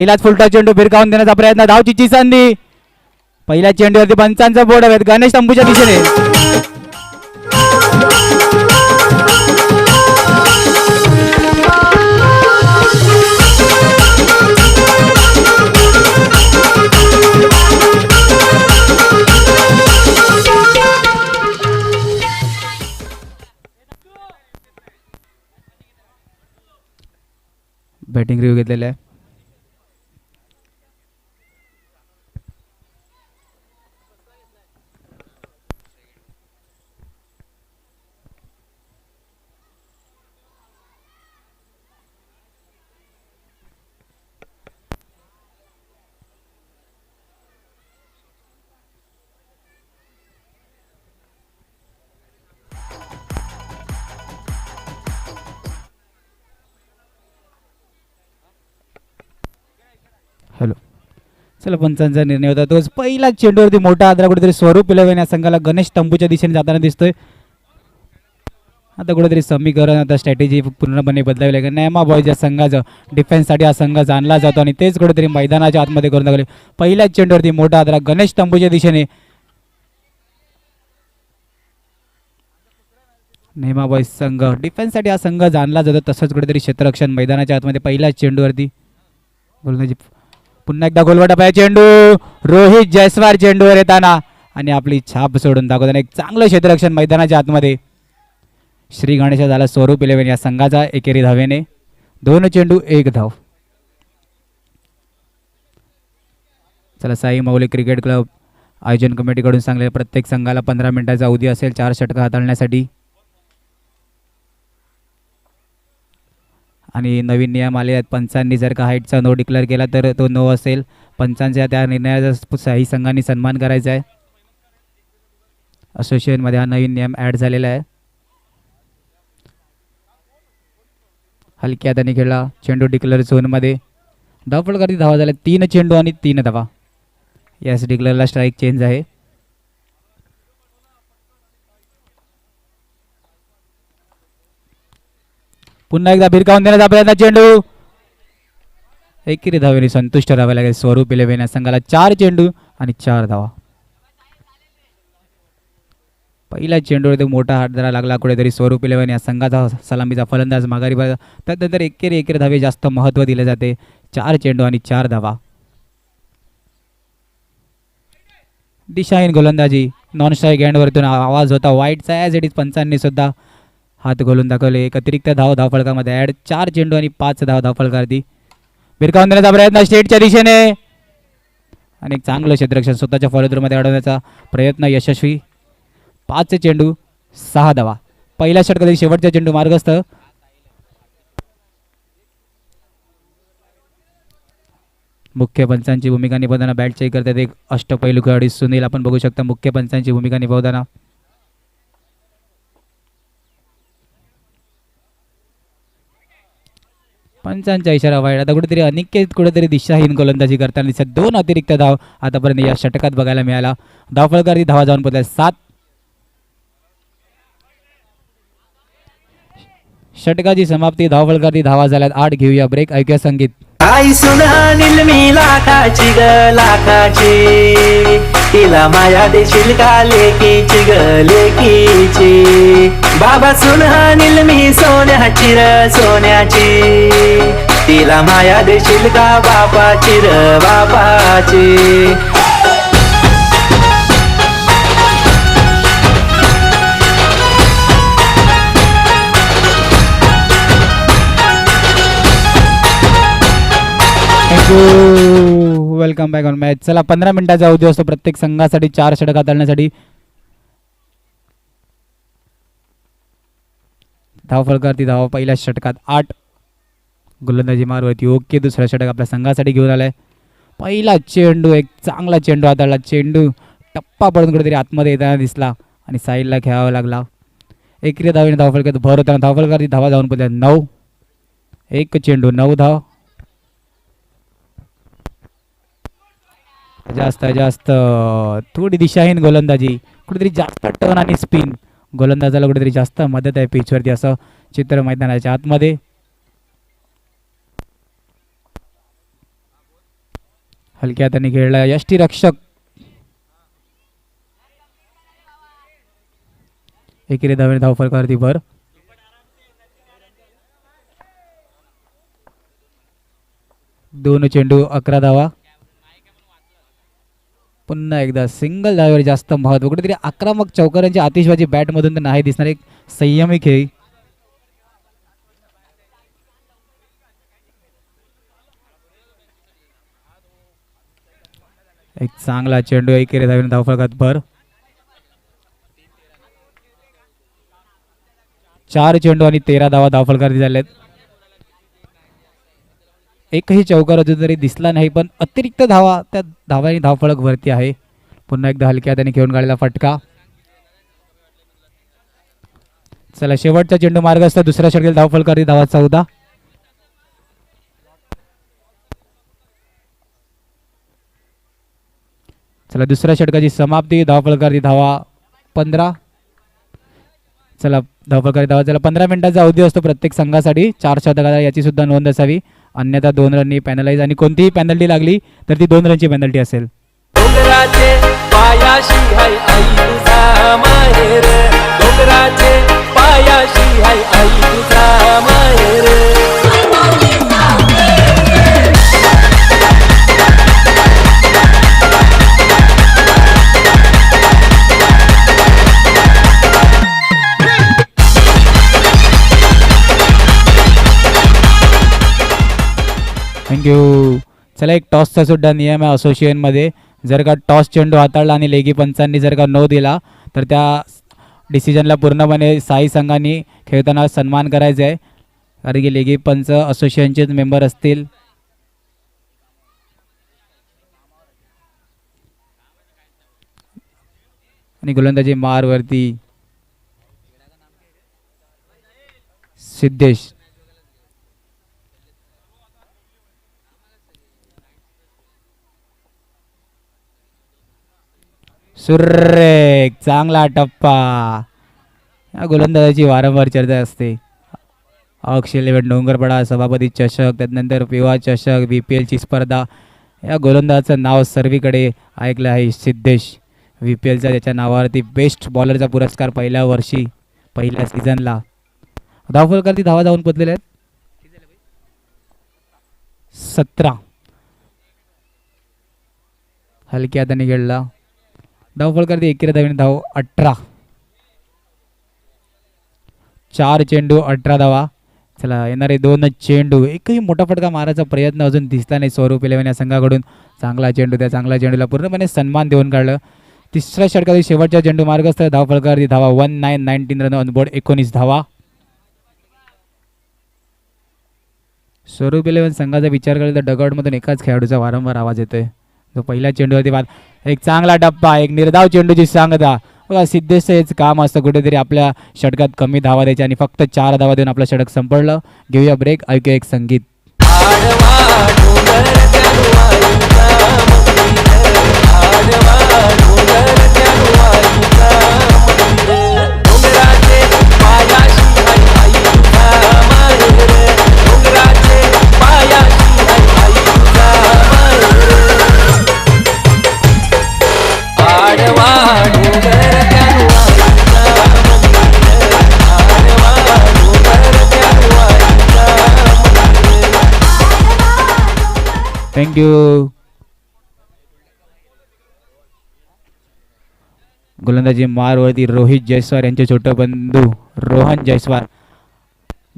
पहिलाच फुलटा चेंडू भिरकावून देण्याचा प्रयत्न, धावचीची संधी. पहिल्या चेंडूवरती पंचांचा बोर्ड आहेत गणेश तंबूच्या दिशेने. बॅटिंग रिव्ह्यू घेतलेला आहे. हॅलो, चला पंचांचा निर्णय होता तोच. पहिला चेंडूवरती मोठा आदरा कुठेतरी स्वरूप इलेव्हन या संघाला गणेश तंबूच्या दिशेने जाताना दिसतोय. आता कुठेतरी समीकरण, आता स्ट्रॅटेजी पूर्णपणे बदलावी लागेल. नेमा बॉयच्या संघाचं डिफेन्ससाठी हा संघ जाणला जातो आणि तेच कुठेतरी मैदानाच्या आतमध्ये करून दाखवले. पहिल्याच चेंडूवरती मोठा आदरा गणेश तंबूच्या दिशेने. नेमा बॉयज संघ डिफेन्ससाठी हा संघ जाणला जातो, तसंच कुठेतरी क्षेत्ररक्षण मैदानाच्या आतमध्ये. पहिल्याच चेंडूवरती गोलंदाजी, पुन्हा एकदा गोलवाटा पाहिजे चेंडू. रोहित जयस्वाल चेंडूवर येताना आणि आपली छाप सोडून दाखवताना एक चांगलं क्षेत्ररक्षण मैदानाच्या आतमध्ये. श्री गणेश झाला स्वरूप इलेव्हन या संघाचा एकेरी धावेने. 2 चेंडू 1 धाव. चला, साई मौली क्रिकेट क्लब आयोजन कमिटीकडून सांगले प्रत्येक संघाला 15 मिनिटाचा अवधी असेल 4 षटकं हाताळण्यासाठी. आणि नवीन नियम आले आहेत. पंचांनी जर का हाईटचा नो डिक्लेअर केला तर तो नो असेल. पंचांच्या त्या निर्णयाचा साई संघांनी सन्मान करायचा आहे. असोसिएशनमध्ये हा नवीन नियम ॲड झालेला आहे. हलक्या हाताने खेळला चेंडू डिक्लेअर झोनमध्ये. धावफलकावरती धावा झाल्या 3 चेंडू आणि 3 धावा. यास डिक्लेअरला स्ट्राईक चेंज आहे. पुन्हा एकदा भिरकावून देण्याचा प्रयत्न, चेंडू एकेरी धावेने संतुष्ट राहावे लागेल स्वरूप इलेव्हन या संघाला. 4 चेंडू आणि 4 धावा. पहिला चेंडूवर मोठा हात धरा लागला कुठेतरी स्वरूप इलेव्हन या संघाचा सलामीचा फलंदाज माघारी. त्यानंतर एकेरी धावे जास्त महत्त्व दिले जाते. 4 चेंडू आणि 4 धावा. दिशाहीन गोलंदाजी, नॉन स्ट्राईक हँडवरतून आवाज होता वाईटचा. ॲज इट इज पंचांनी सुद्धा हात घालून दाखवले. एक अतिरिक्त धावफलकामध्ये ॲड. 4 चेंडू आणि 5 धावफलकावरती. भिरकावून देण्याचा प्रयत्न स्टेटच्या दिशेने आणि एक चांगलं क्षेत्ररक्षण स्वतःच्या फॉलोथ्रूमध्ये अडवण्याचा प्रयत्न यशस्वी. 5 चेंडू 6 धावा. पहिल्या षटकातील शेवटचा चेंडू मार्गस्थ. मुख्य पंचांची भूमिका निभावताना बॅट चेक करतात एक अष्टपैलू खेळाडू सुनील. आपण बघू शकता मुख्य पंचांची भूमिका निभावताना. पंचांचा इशारा वाईट. आता कुठेतरी अनिकेत कुठेतरी दिशाहीन गोलंदाजी करताना दिसत. 2 अतिरिक्त धाव आतापर्यंत या षटकात बघायला मिळाला. धावफलकावरती धावा जाऊन पोहोचल्या 7. षटकाची समाप्ती. धावफलकावरती धावा झाल्यात 8. घेऊया ब्रेक, ऐकूया संगीत. आई सुना मी लाखाची ग लाखाची, तिला माया देशील का लेकीची ग लेकीची. बाबा सुना मी सोन्याची र सोन्याची, तिला माया देशील का बापाची र बापाची. Welcome back on match. चला, 15 मिनिटाचा अवधी असतो प्रत्येक संघासाठी 4 षटक हाताळण्यासाठी. धावफलकावरती धावा पहिल्या षटकात 8. गोलंदाजी मारवरती ओके. दुसरा षटक आपल्या संघासाठी घेऊन आलाय. पहिला चेंडू, एक चांगला चेंडू हाताळला. चेंडू टप्पा पडून कुठेतरी आतमध्ये येताना दिसला आणि साईडला खेळावा लागला. एकेरी धावेने धावफलकात भर होताना धावफलकावरती धावा जाऊन पोहोचल्या 9. 1 चेंडू 9 धाव. जास्त थोडी दिशाहीन गोलंदाजी, कुठेतरी जास्त टर्न आणि स्पिन. गोलंदाजाला कुठेतरी जास्त मदत आहे पिचवरती, असं चित्र मैदानाच्या आतमध्ये. हलक्या हाताने खेळला यष्टीरक्षक एकेरी धावेने धावफलकावरती भर. दोन चेंडू 11 धावा. पुन्हा एकदा सिंगल धावेवर जास्त महत्व. कुठेतरी आक्रमक चौकारांची आतिषबाजी बॅटमधून तर नाही दिसणार. एक संयमी खेळी. एक चांगला चेंडू एकेरी धावेने धावफलकात भर. 4 चेंडू आणि 13 धावा धावफलकावरती झालेत. एकही चौकार अजून तरी दिसला नाही पण अतिरिक्त धावा त्या धावांनी धावफलक वरती आहे. पुन्हा एकदा हलक्या हाताने घेऊन काढलेला फटका. चला शेवटचा चेंडू मार्गस्थ. दुसऱ्या षटकातील धावफलकावरती धावा 14. चला दुसऱ्या षटकाची समाप्ती. धावफलकावरती धावा 15. चला धावफलकावरती धावा. चला 15 मिनिटाचा अवधी असतो प्रत्येक संघासाठी. 4 षटकाला याची सुद्धा नोंद असावी. अन्यथा 2 रननी पॅनलाइज आणि कोणतीही पेनल्टी लागली तर ती 2 रनची पेनल्टी असेल. डोंगराचे पायाशी हाय आई तुझा माहेर, डोंगराचे पायाशी हाय आई तुझा माहेर. थँक्यू. चला एक टॉसचा सुद्धा नियम आहे असोसिएशनमध्ये. जर का टॉस चेंडू हाताळला आणि लेगी पंचांनी जर का नो दिला तर त्या डिसिजनला पूर्णपणे साई संघांनी खेळताना सन्मान करायचा आहे. कारण की लेगी पंच असोसिएशनचेच मेंबर असतील. आणि गोलंदाजी मारवरती सिद्धेश. सुरेख चांगला टप्पा. या गोलंदाजाची वारंवार चर्चा असते. अक्षय इलेव्हन डोंगरपडा सभापती चषक, त्यानंतर पिवा चषक, VPLची स्पर्धा. या गोलंदाजाचं नाव सर्वीकडे ऐकलं आहे. सिद्धेश VPLचा त्याच्या नावावरती बेस्ट बॉलरचा पुरस्कार पहिल्या वर्षी पहिल्या सीझनला. धावफलकावरती धावा जाऊन पोचलेल्या आहेत 17. हलक्या हाताने खेळला. धावफलकावरती एकेरी धावेने धाव 18. 4 चेंडू 18 धावा. चला येणारे 2 चेंडू. एकही मोठा फटका मारायचा प्रयत्न अजून दिसला नाही स्वरूप इलेव्हन या संघाकडून. चांगला चेंडू. त्या चांगल्या चेंडूला पूर्णपणे सन्मान देऊन काढलं. तिसऱ्या षटकातील शेवटच्या चेंडू मार्गस्थ. धावफलकावरती धावा 19 रन ऑन बोर्ड. 19 धावा. स्वरूप इलेव्हन संघाचा विचार केला तर डगआउटमधून एकाच खेळाडूचा वारंवार आवाज येतोय. जो पहिल्या चेंडूवरती बाद. एक चांगला टप्पा. एक निर्धाव चेंडूची सांगता. बघा सिद्धेशचं हेच काम असतं. कुठेतरी आपल्या षटकात कमी धावा द्यायच्या आणि फक्त 4 धावा देऊन आपलं षटक संपडलं. घेऊया ब्रेक. ऐकूया एक संगीत. थँक्यू. गोलंदाजी मारवरती रोहित जयस्वाल यांचे छोटे बंधू रोहन जयस्वाल.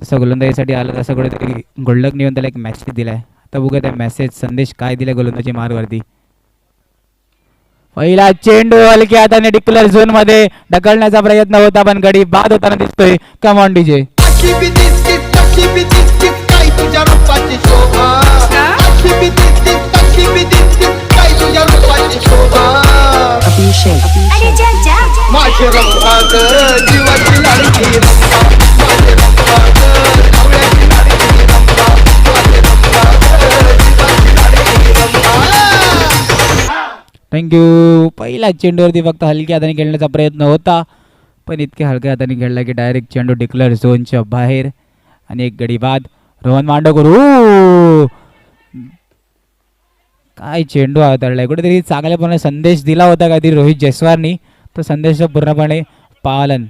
जसं गोलंदाजीसाठी आलं तसं कुठेतरी गोल्डक नेऊन त्याला एक मेसेज दिलाय. आता बघूया त्या मेसेज संदेश काय दिलाय गोलंदाजी मारवरती. पहिला चेंडू हलक्या हाताने डिक्लेअर झोन मध्ये ढकलण्याचा प्रयत्न होता पण गडी बाद होताना दिसतोय. Come on DJ. थँक्यू. पहिला चेंडूवरती फक्त हलक्या हाताने खेळण्याचा प्रयत्न होता पण इतक्या हलक्या हाताने खेळला की डायरेक्ट चेंडू डिक्लेअर झोनच्या बाहेर आणि एक गडी बाद. रोहन मांडवकर काय चेंडू हाताळलाय, कुठेतरी चांगल्यापणे संदेश दिला होता काहीतरी रोहित जयस्वालनी, तो संदेश पूर्णपणे पालन.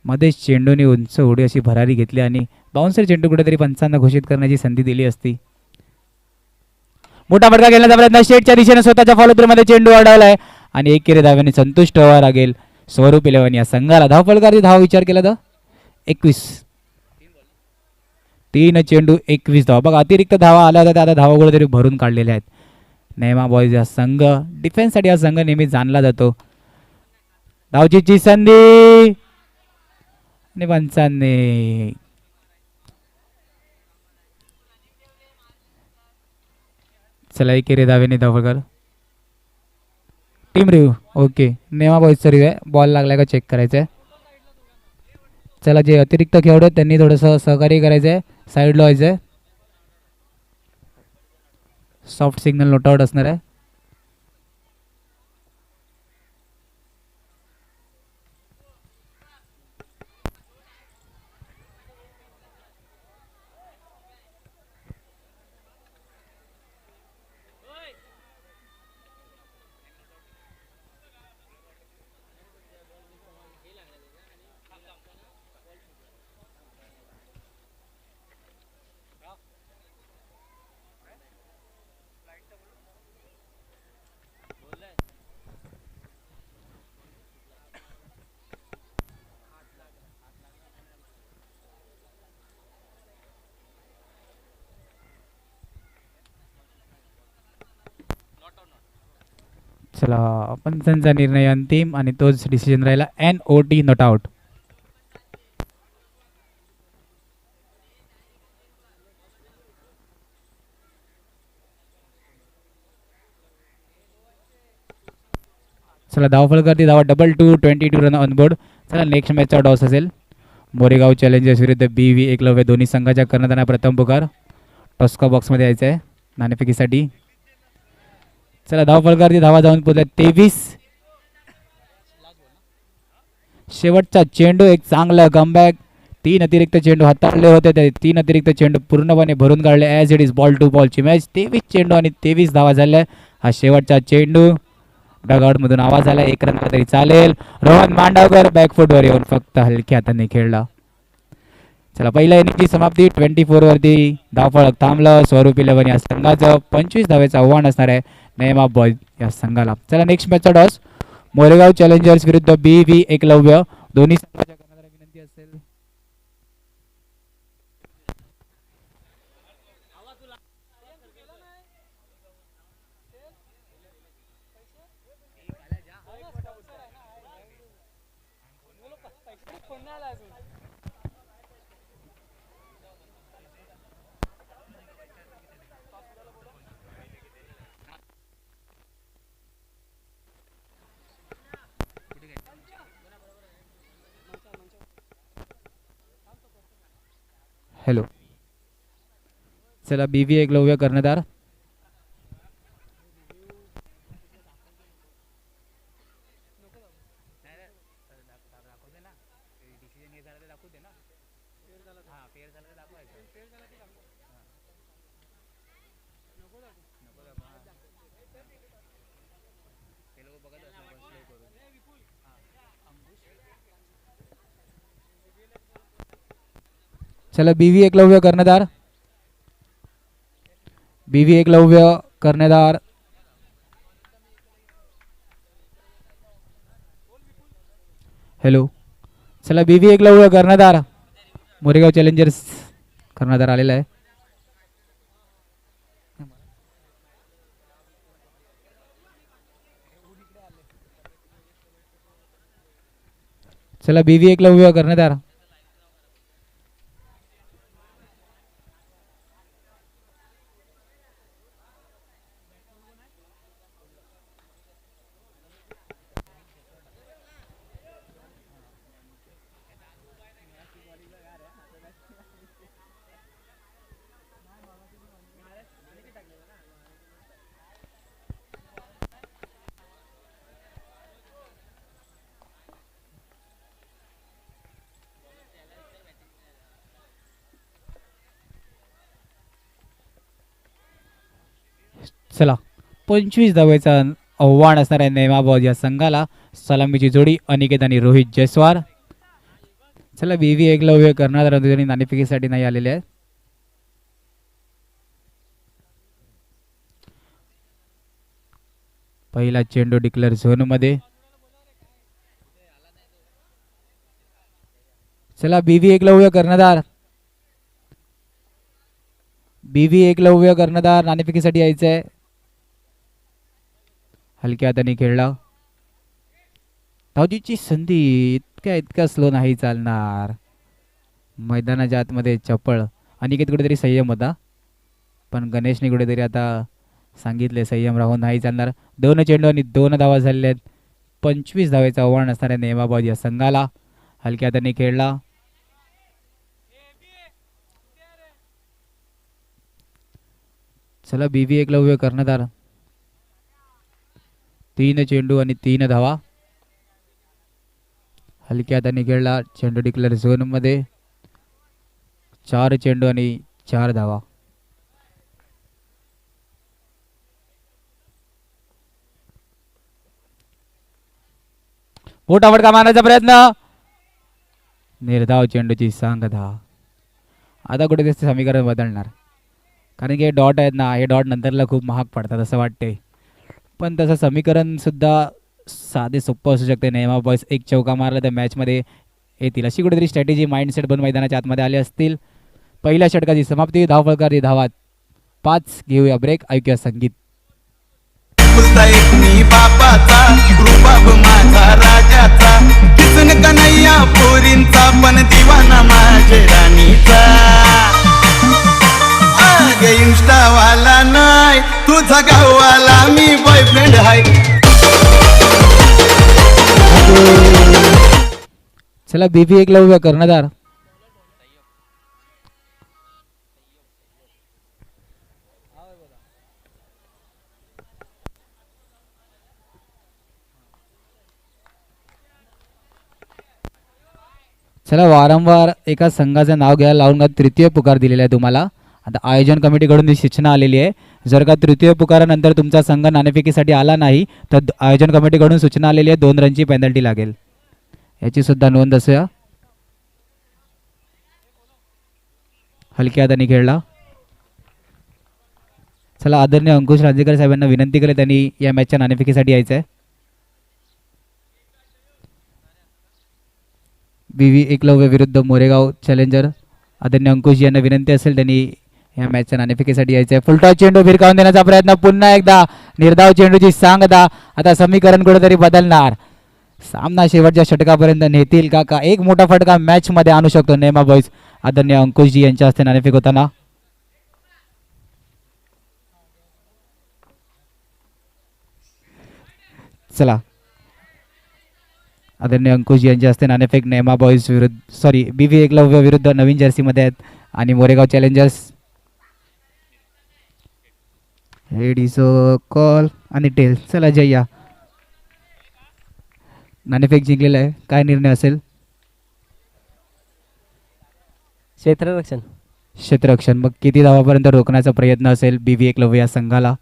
मध्येच चेंडूने उंच उडी अशी भरारी घेतली आणि बाउन्सर चेंडू कुठेतरी पंचांना घोषित करण्याची संधी दिली असती. मोठा फटका घेण्याचा प्रयत्न शेटच्या दिशेने स्वतःच्या फॉलो मध्ये चेंडू अडवलाय आणि एकेरी धाव्याने संतुष्ट व्हावं लागेल स्वरूप इलेव्हन या संघाला. धावफलकाराची धाव विचार केला तर 21, 3 चेंडू 21 धावा. बघा अतिरिक्त धावा आल्या होत्या, आता धावा कुठेतरी भरून काढलेल्या आहेत. नेमा बॉयज या संघ डिफेन्ससाठी हा संघ नेहमी जाणला जातो. धावचीची संधी आणि पंचांनी चला एकेरी धावेने धावफलकार. टीम रिव्ह्यू ओके, नेमा बॉयजचा रिव्ह्यू आहे, बॉल लागलाय का चेक करायचं आहे. चला जे अतिरिक्त खेळाडू आहेत त्यांनी थोडंसं सहकार्य करायचं आहे, साईडला व्हायचं आहे. सॉफ्ट सिग्नल नोट आउट असणार आहे. चला पंचांचा निर्णय अंतिम आणि तोच डिसिजन राहिला NOT नॉट आउट. चला धावफलकाराची धावा 22 रन ऑन बोर्ड. चला नेक्स्ट मॅचचा टॉस असेल मोरेगाव चॅलेंजर्स विरुद्ध BV एकलव्य. दोन्ही संघाच्या कर्णधारांना प्रथम पुकार. टॉस्का बॉक्समध्ये यायचं आहे नाणेफेकीसाठी. चला धावफलकाराची धावा जाऊन पोहोचल्या 23. शेवटचा चेंडू एक चांगला कमबॅक. 3 अतिरिक्त चेंडू हाताळले होते, ते 3 अतिरिक्त चेंडू पूर्णपणे भरून काढले. As it is ball to बॉलची मॅच. 23 चेंडू आणि 23 धावा झाल्या. हा शेवटचा चेंडू डगआउटमधून आवाज आला, 1 रन तरी चालेल. रोहन मांडवकर बॅकफुटवर येऊन फक्त हलक्या हाताने खेळला. चला पहिल्या इनिंगची समाप्ती 24 वरती धावफलक थांबलं. स्वरूप इलेव्हन या संघाचं 25 धावेचं आव्हान असणार आहे नेमा बॉयज या संघाला. चला नेक्स्ट मॅचचा टॉस मोरेगाव चॅलेंजर्स विरुद्ध BV एकलव्य. दोन्ही संघाच्या कर्णधारांना विनंती असेल हॅलो. चला BV एकलव्य कर्णधार. चला BV एकलव्य कर्णधार. BV एकलव्य कर्णधार. हॅलो. चला BV एकलव्य कर्णधार. मोरेगाव चॅलेंजर्स कर्णधार आलेला आहे. चला BV एकलव्य कर्णधार. चला 25 धावेचा आव्हान असणाऱ्या नेमाबाद या संघाला. सलामीची जोडी अनिकेत आणि रोहित जयस्वाल. चला बीव्ही एकलव्य कर्णधार नाणेफेकीसाठी नाही आलेले आहेत. पहिला चेंडू डिक्लेअर झोन मध्ये. चला बीव्ही एकलव्य कर्णधार नाणेफेकीसाठी यायचंय. हलक्या हाताने खेळला. धावजीची संधी इतक्या स्लो नाही चालणार. मैदानाच्या आतमध्ये चपळ. अनिकेत कुठेतरी संयम होता, पण गणेशने कुठेतरी आता सांगितले संयम राहून नाही चालणार. 2 चेंडू आणि 2 धावा झालेल्या आहेत. 25 धावेचं आव्हान असणाऱ्या नेमाबाद या संघाला. हलक्या हाताने खेळला. चला बीव्ही एकलव्य कर्णधार 3 चेंडू आणि 3 धावा. हलक्या हाताने खेळला. चेंडू डिक्लेअर झोन मध्ये. 4 चेंडू आणि 4 धावा. मोठा फटका मारण्याचा प्रयत्न. निर्धाव चेंडूची सांगता. आता कुठे ते समीकरण बदलणार, कारण की हे डॉट आहेत ना, हे डॉट नंतरला खूप महाग पडतात असं वाटते. पण तसं समीकरण सुद्धा साधे सोपं असू शकते. नेमा बॉयज एक चौका मारला तर मॅचमध्ये येतील अशी कुठेतरी स्ट्रॅटेजी माइंडसेट बनून मैदानाच्या आतमध्ये आले असतील. पहिल्या षटकाची समाप्ती. धावफलकाची धावात 5. घेऊया ब्रेक. ऐकूया संगीत. मी बापाचा रुबाब माझा राजाचा, किसन कन्हैया पोरींचा पण दिवाना माझे राणीचा. आग इंस्टावाला नाही तुझा गाववाला, मी बॉयफ्रेंड हाय. चला बीव्ही एकलव्य कर्णधार चला वारंवार एका संघाचं नाव घ्यायला लावून तृतीय पुकार दिलेला आहे तुम्हाला. आता आयोजन कमिटीकडून ही सूचना आलेली आहे, जर का तृतीय पुकारानंतर तुमचा संघ नाणेफेकीसाठी आला नाही तर आयोजन कमिटीकडून सूचना आलेली आहे, 2 रनची पेनल्टी लागेल. याची सुद्धा नोंद असूया. हलक्या हाताने खेळला. चला आदरणीय अंकुश राजेकर साहेबांना विनंती केली त्यांनी या मॅचच्या नाणेफेकीसाठी यायचं आहे. बीव्ही एकलव्य विरुद्ध मोरेगाव चॅलेंजर. आदरणीय अंकुश यांना विनंती असेल त्यांनी या मॅचच्या नाणेफेकीसाठी यायचं आहे. फुलटॉस चेंडू भिरकावून देण्याचा प्रयत्न. पुन्हा एकदा निर्धाव चेंडूची सांगता. आता समीकरण कुठेतरी बदलणार. सामना शेवटच्या षटकापर्यंत नेतील का एक मोठा फटका मॅच मध्ये आणू शकतो नेमा बॉयज. आदरणीय अंकुशजी यांच्या हस्ते नाणेफेक होताना. चला आदरणीय अंकुश यांच्या हस्ते नाणेफेक. नेमा बॉयज विरुद्ध बीव्ही एकलव्य विरुद्ध नवीन जर्सी मध्ये आहेत आणि Moregaon challengers. Head is call आणि टेल. चला जय्या नाणेफेक जिंकलेला आहे. काय निर्णय असेल? क्षेत्ररक्षण. मग किती धावापर्यंत रोखण्याचा प्रयत्न असेल बीव्ही एकलव्य या संघाला?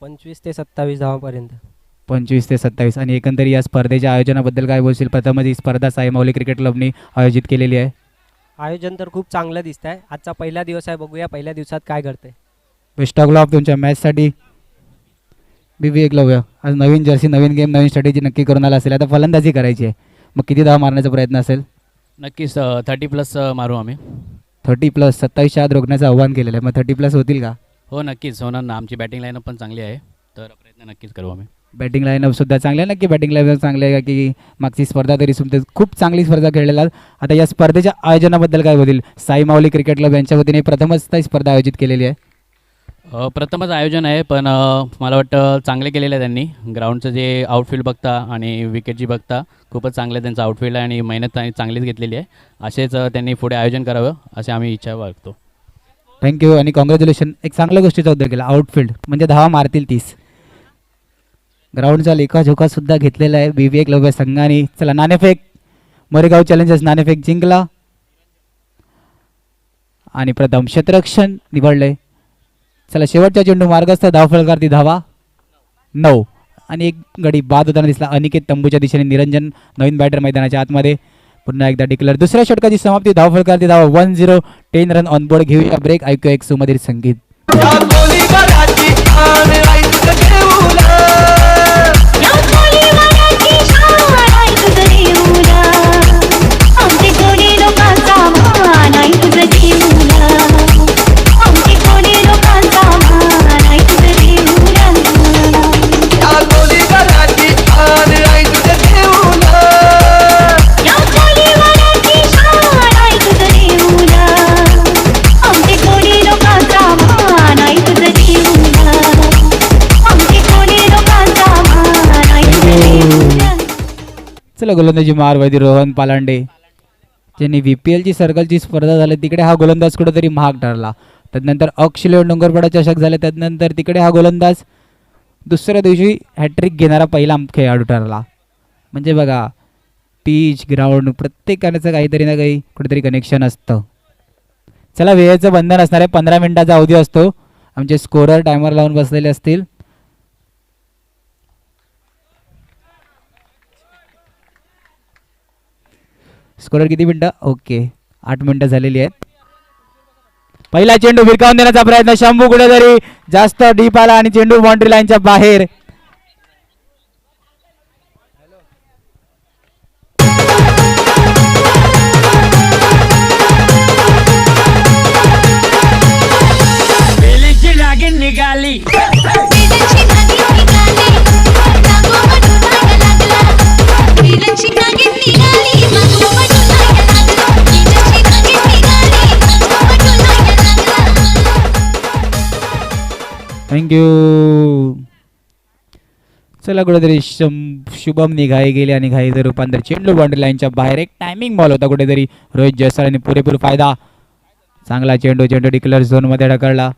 25 ते 27 धावापर्यंत. 25 ते 27. आणि एकंदरीत या स्पर्धेच्या आयोजनाबद्दल काय बोलशील? प्रथमच ही स्पर्धा साई माऊली क्रिकेट क्लबने आयोजित केलेली आहे. आयोजन तर खूप चांगलं दिसत आहे. आजचा पहिला दिवस आहे, बघूया पहिल्या दिवसात काय घडते. बेस्ट ऑफ लक तुमच्या मॅचसाठी बीव्ही एकलव्य. आज नवीन जर्सी, नवीन गेम, नवीन स्ट्रॅटेजी नक्की करून आला असेल. आता फलंदाजी करायची आहे, मग किती धावा मारण्याचा प्रयत्न असेल? नक्कीच 30+ मारू आम्ही. 30+. 27च्या आत रोखण्याचं आव्हान केलेलं आहे, मग 30+ होतील का? हो नक्कीच होणार ना. आमची बॅटिंग लाईनअप पण चांगली आहे, तर प्रयत्न नक्कीच करू आम्ही. बॅटिंग लाईनअप सुद्धा चांगली आहे. नक्की बॅटिंग लाईनअप चांगली आहे का की मागची स्पर्धा तरी सुद्धा खूप चांगली स्पर्धा खेळलेला. आता या स्पर्धेच्या आयोजनाबद्दल काय होतील? साई माऊली क्रिकेट क्लब यांच्या वतीने प्रथमच ही स्पर्धा आयोजित केलेली आहे. प्रथमच आयोजन आहे, पण मला वाटतं चांगले केलेलं आहे त्यांनी. ग्राउंडचं जे आउटफील्ड बघता आणि विकेटची बघता खूपच चांगलं त्यांचं आउटफील्ड आहे आणि मेहनत चांगलीच घेतलेली आहे. असेच त्यांनी पुढे आयोजन करावं असे आम्ही इच्छा बाळगतो. थँक्यू आणि कॉंग्रॅच्युलेशन. एक चांगल्या गोष्टीचा उद्योग केला. आउटफील्ड म्हणजे धावा मारतील 30. ग्राउंडचा लेखाजोखा सुद्धा घेतलेला आहे बीव्ही एकलव्य संघाने. चला नाणेफेक. मोरेगाव चॅलेंजर्स नाणेफेक जिंकला आणि प्रथम क्षेत्ररक्षण निवडले. चला शेवटचा चेंडू मार्गस्थ धावफलकावरती धावा 9 आणि एक गडी बाद होताना दिसला अनिकेत तंबूच्या दिशेने निरंजन नवीन बॅटर मैदानाच्या आतमध्ये पुन्हा एकदा डिक्लेअर दुसऱ्या षटकाची समाप्ती धावफलकावरती धावा 1-0 10 रन ऑन बोर्ड घेऊया ब्रेक ऐकूया एक सुमधीर संगीत या गोलीबाराची आण ऐक देऊला या गोलीबाराची शान ऐक देऊला आमचे कोणी लोकांचा मान ऐक देऊला आमचे कोणी लोकांचा मान ऐक देऊला या गोलीबाराची आण ऐक देऊला या गोलीबाराची शान ऐक देऊला आमचे कोणी लोकांचा मान ऐक देऊला आमचे कोणी लोकांचा मान ऐक देऊला चला गोलंदाजी मारवादी रोहन पालांडे ज्यांनी VPLची सर्कलची स्पर्धा झाली तिकडे हा गोलंदाज कुठेतरी महाग ठरला त्यानंतर अक्षय डोंगरपाडा चषक झाले त्यानंतर तिकडे हा गोलंदाज दुसऱ्या दिवशी हॅट्रिक घेणारा पहिला खेळाडू ठरला म्हणजे बघा पीच ग्राउंड प्रत्येकाचं काहीतरी ना काही कुठेतरी कनेक्शन असतं चला वेळेचं बंधन असणार आहे 15 मिनिटाचा अवधी असतो आमचे स्कोरर टायमर लावून बसलेले असतील स्कोरर किती मिनिटं ओके 8 मिनिटं झालेली आहेत पहिला चेंडू भिरकावून देण्याचा प्रयत्न शंभू कुठेतरी जास्त डीप आला आणि चेंडू बाउंड्री लाईनच्या बाहेर बेलीची लागीन निघाली विलनची नागिन निघाली मागो पटुलाय लागला विलनची नागिन निघाली मागो पटुलाय लागला विलनची नागिन निघाली मागो पटुलाय लागला थँक्यू चला कुठेतरी शुभमनी घाई गेली आणि घाईचं रूपांतर चेंडू बाउंड्री लाईनच्या बाहेर एक टायमिंग बॉल होता कुठेतरी रोहित जयस्वालने पुरेपूर फायदा चांगला चेंडू डिक्लेअर झोनमध्ये ढकलला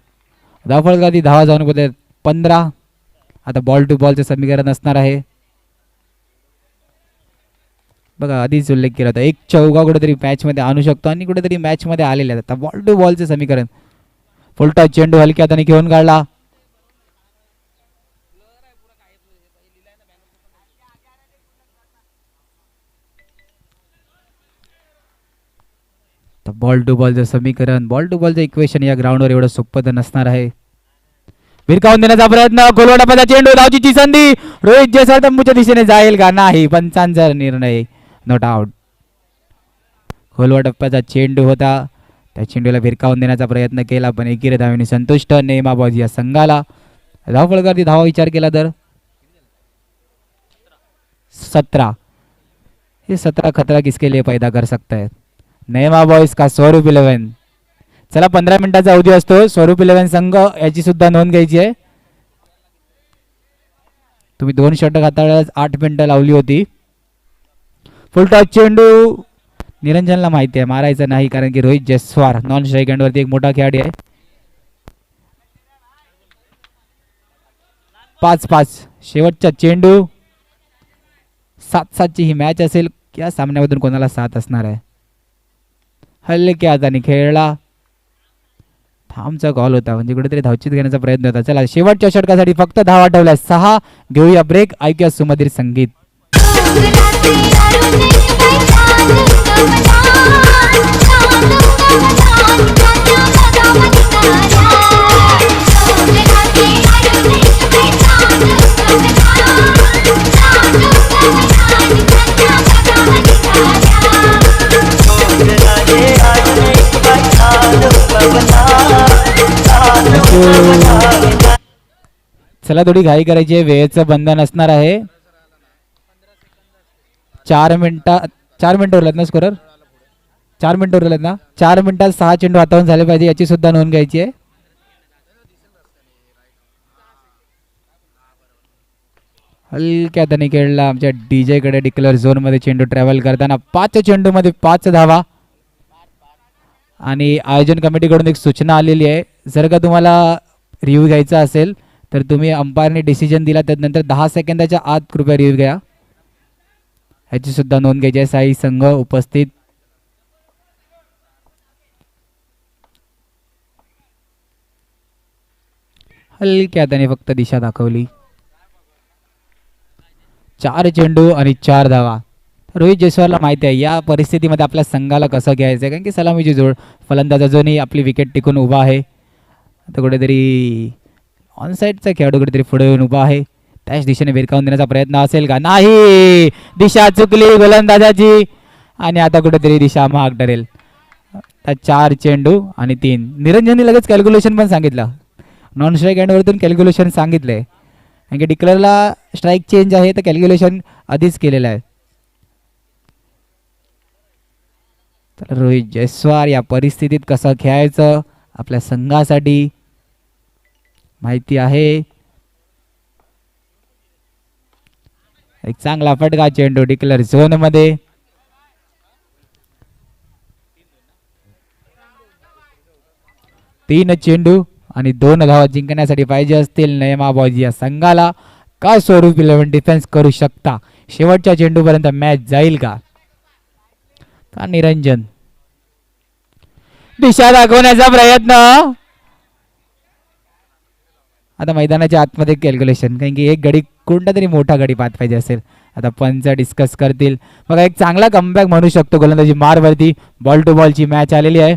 धावफलकावरती धावा जाऊन कुठे 15 आता बॉल टू बॉलचं समीकरण असणार आहे बघा आधीच उल्लेख केला होता एक चौका कुठेतरी मॅचमध्ये आणू शकतो आणि कुठेतरी मॅचमध्ये आलेले आहेत आता बॉल टू बॉलचं समीकरण फुलटॉस चेंडू हलक्या हाताने घेऊन काढला बॉल टू बॉलचं समीकरण बॉल टू बॉलचं इक्वेशन या ग्राउंडवर एवढं सोपं तर नसणार आहे भिरकावून देण्याचा प्रयत्न गोलवाटापाचा चेंडू धावचीची संधी रोहित जयस्वाल तंबूच्या दिशेने जाईल का नाही पंचांचा निर्णय नॉट आउट गोलवाटप्प्याचा चेंडू होता त्या चेंडूला भिरकावून देण्याचा प्रयत्न केला पण एकीरे धावेने संतुष्ट नेमाबाज या संघाला धावफलकावरती धावा विचार केला तर 17 हे 17 खतरा किसके लिए पैदा कर सकता है नेमा बॉयज का स्वरूप 11 चला 15 मिनिटाचा अवधी असतो स्वरूप 11 संघ याची सुद्धा नोंद घ्यायची आहे तुम्ही 2 षटक हाताळल्यास 8 मिनिटं लावली होती फुलटॉस चेंडू निरंजनला माहिती आहे मारायचं नाही कारण की रोहित जयस्वाल नॉन स्ट्राईक हँडवरती एक मोठा खेळाडू आहे 5-5 शेवटचा चेंडू 7-7 ची ही मॅच असेल या सामन्यामधून कोणाला 7 असणार आहे हलक्या हाताने खेळला थांबचा कॉल होता म्हणजे कुठेतरी धावचीत घेण्याचा प्रयत्न होता चला शेवटच्या षटकासाठी फक्त धावा ठेवल्या 6 घेऊया ब्रेक ऐकूया सुमधीर संगीत चला थोडी घाई करायची आहे वेळेचं बंधन असणार आहे 4 मिनिटं उरलेत ना स्कोरर 4 मिनिटं उरलेत ना 4 मिनिटात 6 चेंडू हातावून झाले पाहिजे याची सुद्धा नोंद घ्यायची आहे हलक्या हाताने खेळला आमच्या DJ कडे डिक्लेअर झोन मध्ये चेंडू ट्रॅव्हल करताना 5 चेंडू मध्ये 5 धावा आणि आयोजन कमिटीकडून एक सूचना आलेली आहे जर का तुम्हाला रिव्ह्यू घ्यायचा असेल तर तुम्ही अंपायरने डिसिजन दिला त्यानंतर 10 सेकंदाच्या आत कृपया रिव्ह्यू घ्या ह्याची सुद्धा नोंद घ्यायची आहे साई संघ उपस्थित हलक्या त्याने फक्त दिशा दाखवली. 4 चेंडू आणि 4 धावा. रोहित जयस्वालला माहिती आहे या परिस्थितीमध्ये आपल्या संघाला कसं घ्यायचं आहे, कारण की सलामीची जोड फलंदाज अजूनही आपली विकेट टिकून उभा आहे. आता कुठेतरी ऑनसाईडचा खेळाडू कुठेतरी पुढे येऊन उभा आहे. त्याच दिशेने भिरकावून देण्याचा प्रयत्न असेल का? नाही, दिशा चुकली गोलंदाजाची आणि आता कुठेतरी दिशा महाग ठरेल. 4 चेंडू आणि 3. निरंजनने लगेच कॅल्क्युलेशन पण सांगितलं, नॉन स्ट्राईक एंडवरतून कॅल्क्युलेशन सांगितलंय, कारण की डिक्लेअरला स्ट्राईक चेंज आहे तर कॅल्क्युलेशन आधीच केलेलं आहे. तर रोहित जयस्वाल या परिस्थितीत कसं खेळायचं आपल्या संघासाठी माहिती आहे. एक चांगला फटका चेंडू डिक्लेअर झोन मध्ये. तीन चेंडू आणि 2 धावा जिंकण्यासाठी पाहिजे असतील नयमाबाजी या संघाला. काय स्वरूप 11 डिफेन्स करू शकता? शेवटच्या चेंडूपर्यंत मॅच जाईल का? निरंजन दिशा दाखवण्याचा प्रयत्न. आता मैदानाच्या आतमध्ये कॅल्क्युलेशन, कारण की एक गडी कोणता तरी मोठा गडी पाहत पाहिजे असेल. आता पंच डिस्कस करतील. बघा एक चांगला कमबॅक म्हणू शकतो गोलंदाजी मारवरती. बॉल टू बॉलची मॅच आलेली आहे.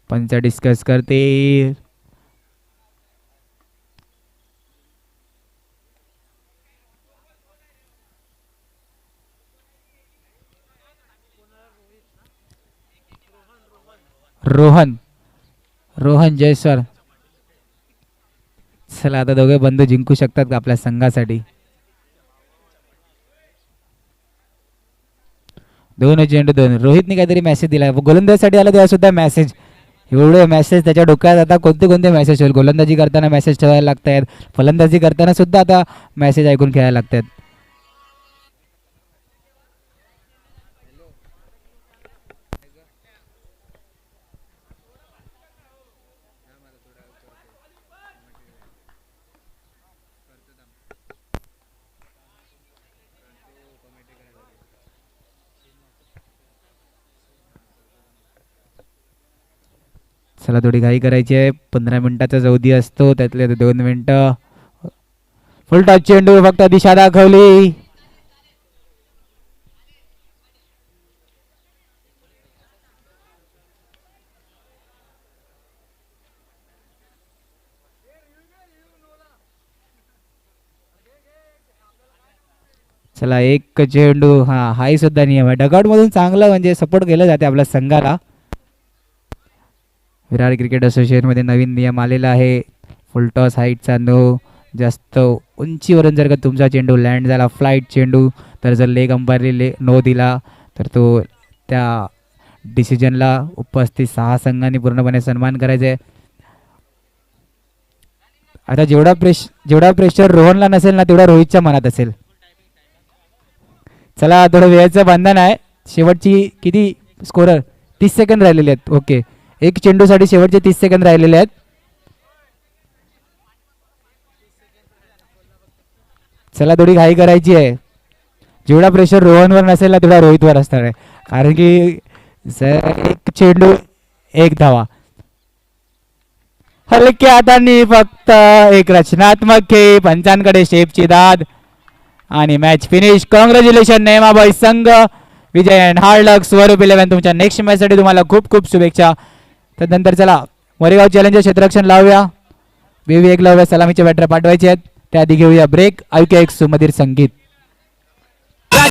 पंच डिस्कस करतील. रोहन जयस्वाल. चला आता दोघे बंधू जिंकू शकतात का आपल्या संघासाठी? 2 चेंडू 2. रोहितने काहीतरी मेसेज दिला गोलंदाजीसाठी आला तेव्हा सुद्धा मेसेज. एवढे मेसेज त्याच्या डोक्यात. आता कोणते कोणते मेसेज होईल? गोलंदाजी करताना मेसेज ठेवायला लागत आहेत, फलंदाजी करताना सुद्धा आता मेसेज ऐकून खेळायला लागतात. चला थोडी घाई करायची आहे. 15 मिनिटाचा अवधी असतो, त्यातले 2 मिनिटं. फुल टच चेंडू फक्त दिशा दाखवली. चला एक चेंडू. हाही सुद्धा नियम आहे. डगआउट मधून चांगलं म्हणजे सपोर्ट केलं जाते आपल्या संघाला. विरार क्रिकेट असोसिएशनमध्ये नवीन नियम आलेला आहे. फुलटॉस हाईटचा नो. जास्त उंचीवरून जर का तुमचा चेंडू लँड झाला फ्लाईट चेंडू, तर जर लेग अंपायरने नो दिला तर तो त्या डिसिजनला उपस्थित 6 संघांनी पूर्णपणे सन्मान करायचा आहे. आता जेवढा प्रेशर रोहनला नसेल ना तेवढा रोहितच्या मनात असेल. चला थोडं वेळेचं बंधन आहे. शेवटची किती स्कोरर? 30 सेकंद राहिलेले आहेत. ओके, एक चेंडूसाठी शेवटचे 30 सेकंद राहिलेले आहेत. चला थोडी घाई करायची आहे. जेवढा प्रेशर रोहनवर नसेल ना तेवढा रोहितवर असणार आहे, कारण की एक चेंडू 1 धावा. हलक्या हातांनी फक्त एक रचनात्मक खेळ. पंचांकडे शेपची दाद आणि मॅच फिनिश. कॉंग्रॅच्युलेशन नेमाबाई संघ, विजय अँड हार्ड लक. स्वरूप 11 तुमच्या नेक्स्ट मॅच साठी तुम्हाला खूप खूप शुभेच्छा. त्यानंतर चला मोरेगाव चॅलेंजर क्षेत्ररक्षण लावूया. BB 1 लावूया. सलामीचे बॅटर पाठवायचे आहेत. त्याआधी घेऊया ब्रेक. ऐकूया एक सुमधीर संगीत.